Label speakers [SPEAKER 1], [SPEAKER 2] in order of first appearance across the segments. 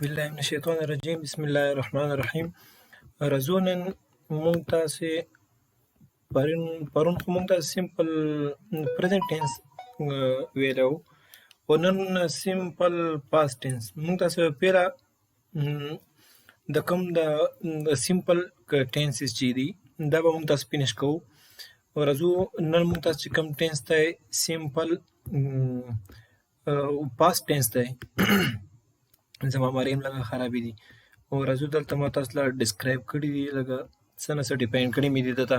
[SPEAKER 1] بالله من الشیطان الرجیم بسم الله الرحمن الرحیم. راځو نن مونږ تاسې پرون خو مونږ تاسې سمپل پرزنټ ټینس ویلی وو، خو نن سمپل پاست ټینس مونږ تاسې پیله د کوم د سمپل ټینسز چې دي دا به مونږ تاسې فینش کوو. راځو نن مونږ تاسې چې کوم ټینس دی سمپل پاست ټینس دی زما مریم لږه خرابې دي او راځو دلته ما تاسو له ډسکرایب کړي دي لږه څه نه څه ډیفاین کړي مې دي دته.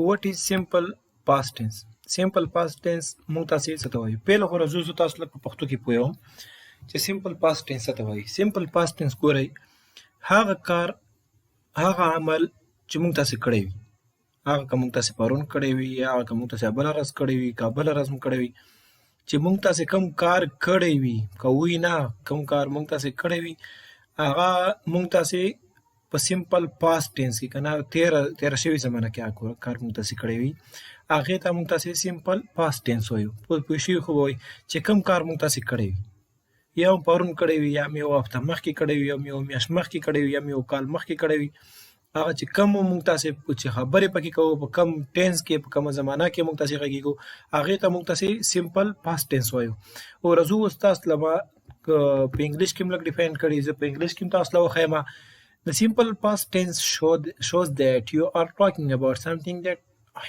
[SPEAKER 1] واټ از سمپل پاست ټینس؟ سمپل پاست ټینس موږ تاسې څه ته وایو؟ پیله خو راځو زه تاسو لږ په پښتو کې پوهوم چې سمپل پاست ټینس څه ته وایي. سمپل پاست ټینس ګورئ هغه کار هغه عمل چې موږ تاسې کړی وي، هغه که موږ تاسې پرون کړی وي، هغه که موږ تاسې بله ورځ کړی وي، که بله ورځ مو کړی وي، چې موږ تاسې کوم کار کړی وي، که وی نه کوم کار موږ تاسې کړی وي هغه موږ تاسې په سمپل پاست ټینس کې که نه تېره شوې زمانه کې هغه کار موږ تاسې کړی وي هغې ته موږ تاسې سمپل پاست ټینس وایو. پوه شوي خو به وایي چې کوم کار موږ تاسې کړی وي، یا مو پرون کړی وي، یا مې یوه هفته مخکې کړی وي، یا مې یوه میاشت مخکې کړی وي، یا مې یو کال مخکې کړی وي، هغه چې کوم موږ تاسې چې خبرې پکې کوو په کوم ټینس کې په کومه زمانه کې موږ تاسې غږیږو هغې ته موږ تاسې سمپل پاست ټینس وایو. او راځو اوس تاسو له ما په انګلیش کې هم لږ ډیفاین کړي، زه په انګلیش کې هم تاسو له وښیم. The simple past tense shows that you are talking about something that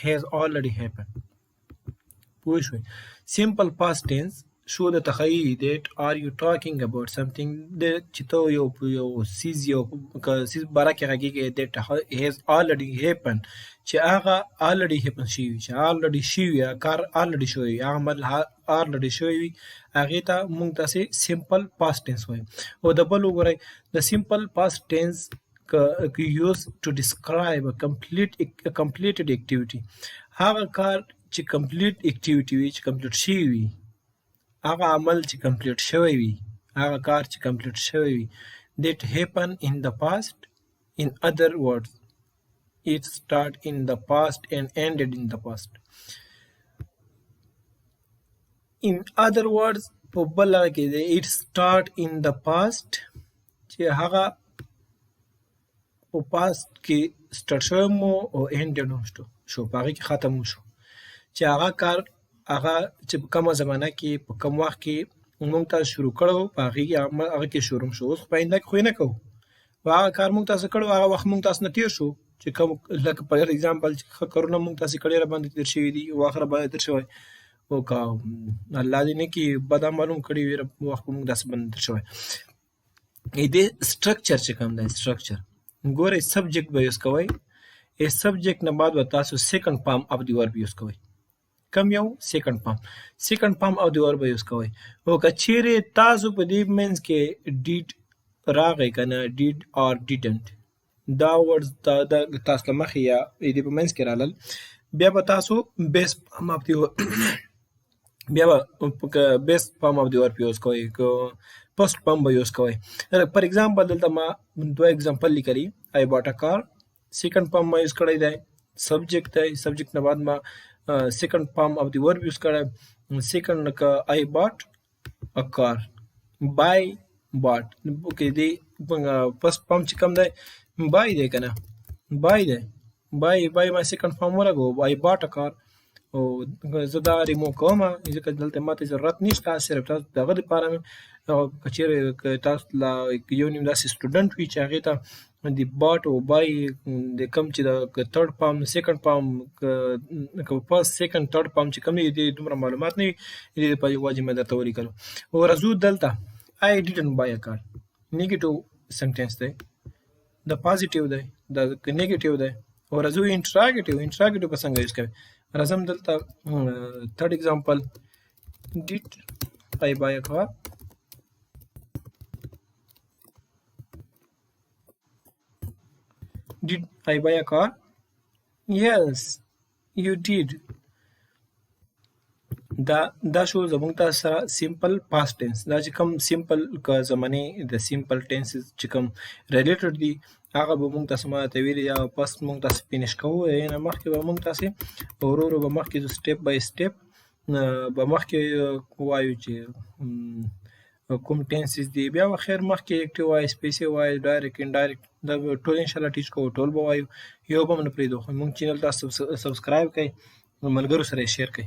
[SPEAKER 1] has already happened. پوه شوئ؟ simple past tense show د تخیل that are you talking about something چې ته یو څیز باره کې غږیږي that has already happened چې هغه already happen شوي وي، چې already شوي وي، کار already شوی وي، هغه عمل already شوی وي هغې ته موږ تاسې simple past tense وایو. او د بل وګورئ د simple past tense used to describe a completed activity. هغه کار چې complete activity وي، چې complete شوی وي، هغه عمل چې complete شوی وي، هغه کار چې complete شوی وي that happen in the past. In other words it start in the past and ended in the past. In other words په بل کې دی it start in the past چې هغه په پاست کې سټارټ شوی مو او ended هم شو، په هغې کې ختم هم شو، چې هغه کار هغه چې په کومه زمانه کې په کوم وخت کې موږ تاسو شروع کړو په هغه کې شروع شو. اوس په آینده کې خو یې نه کوو، هغه کار موږ تاسو کړو هغه وخت موږ تاسو نه تېر شو چې کوم لکه په اګزامپل چې ښه کارونه موږ تاسې کړي راباندې تېر شوي دي، وخت راباندې تېر شوی، او که الله دې نه کړي بد عمل هم کړي وي وخت به موږ داسې باندې تېر شوی. دې سټرکچر چې کوم دی سټرکچر ګورئ سبجیکټ به یوز کوئ، سبجیکټ نه بعد به تاسو سیکنډ فارم اف د ورب یوز کوئ. کم یو سیکنډ فارم اف د ورب یوز کوئ. او که چیرې تاسو په دې منځ کې ډیډ راغی که نه ډیډ اور ډیډنټ دا ورډز تاسو له مخې یا دې په منځ کې رالل بیا به تاسو بیس فارم اف د بیا به بیس فارم اف د ورب یوز کوئ، پسټ فارم به یوز کوئ. فار ایگزامپل دلته ما دوه ایگزامپل لیکلي I bought a car، سیکنډ فارم ما یوز کړی دی، سبجیکټ دی، سبجیکټ نه بعد ما سیکنډ فارم اف د ورب یوز کړی. سیکنډ که I bought a car، buy bought اوکې دې فسټ فارم چې کوم دی buy دی که نه buy دی، buy ما سیکنډ فارم ولګو I bought a car. او زه دا ریموو کوم ځکه دلته ماته ضرورت نشته، صرف تاسو د هغه دپاره مې که چیرې تاسو لا یو نیم داسې سټوډنټ وي چې هغې ته د باټ او بای د کوم چې د تھرډ فارم سیکنډ فارم که فرست سیکنډ تھرډ فارم چې کوم دی د دومره معلومات نه وي دې دپاره یوازې مې درته ولیکلو. او راځو دلته I didn't buy a car نیګیټیو سنټینس دی، د پازیټیو دی، د نیګیټیو دی. او راځو انټراګیټیو به څنګه یوز کوي. راځم دلته تھرډ ایگزامپل did I buy a car. Did I buy a car? Yes you did. دا شو زموږ تاسو سره سمپل پاست ټینس. دا چې کوم سمپل که زمانې د سمپل ټینسز چې کوم ریلیټډ دي هغه به موږ تاسو ما ته ویلي یا فسټ موږ تاسې فینش کوو، هغې نه مخکې به موږ تاسې ورو ورو به مخکې ځو، سټیپ بای سټیپ به مخکې ووایو چې کوم ټینسز دي. بیا به خیر مخکې اکټیو وایس پیسې وایس ډایرکټ انډایرکټ دا به ټول انشاءالله ټیچ کوو، ټول به وایو، یو به هم نه پرېږدو. خو مونږ چینل تاسو سبسکرایب کړئ، ملګرو سره یې شیر کړئ.